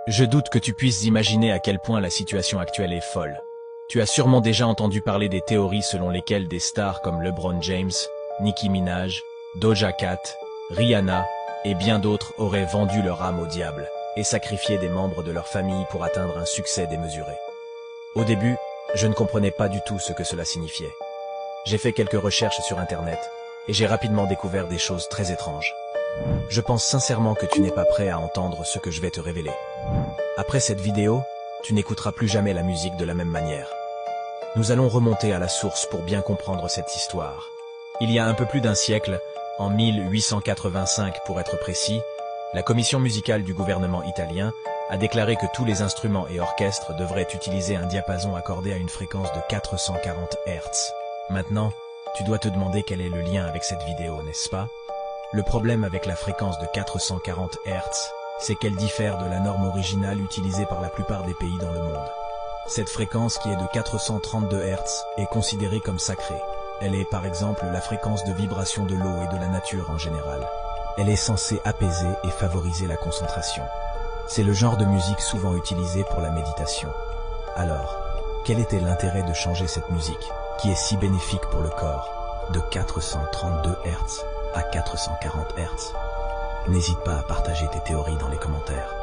Je doute que tu puisses imaginer à quel point la situation actuelle est folle. Tu as sûrement déjà entendu parler des théories selon lesquelles des stars comme LeBron James, Nicki Minaj, Doja Cat, Rihanna et bien d'autres auraient vendu leur âme au diable et sacrifié des membres de leur famille pour atteindre un succès démesuré. Au début, je ne comprenais pas du tout ce que cela signifiait. J'ai fait quelques recherches sur Internet et j'ai rapidement découvert des choses très étranges. Je pense sincèrement que tu n'es pas prêt à entendre ce que je vais te révéler. Après cette vidéo, tu n'écouteras plus jamais la musique de la même manière. Nous allons remonter à la source pour bien comprendre cette histoire. Il y a un peu plus d'un siècle, en 1885 pour être précis, la commission musicale du gouvernement italien a déclaré que tous les instruments et orchestres devraient utiliser un diapason accordé à une fréquence de 440 Hz. Maintenant, tu dois te demander quel est le lien avec cette vidéo, n'est-ce pas? Le problème avec la fréquence de 440 Hz, c'est qu'elle diffère de la norme originale utilisée par la plupart des pays dans le monde. Cette fréquence, qui est de 432 Hz, est considérée comme sacrée. Elle est par exemple la fréquence de vibration de l'eau et de la nature en général. Elle est censée apaiser et favoriser la concentration. C'est le genre de musique souvent utilisée pour la méditation. Alors, quel était l'intérêt de changer cette musique, qui est si bénéfique pour le corps, de 432 Hz à 440 Hz? N'hésite pas à partager tes théories dans les commentaires.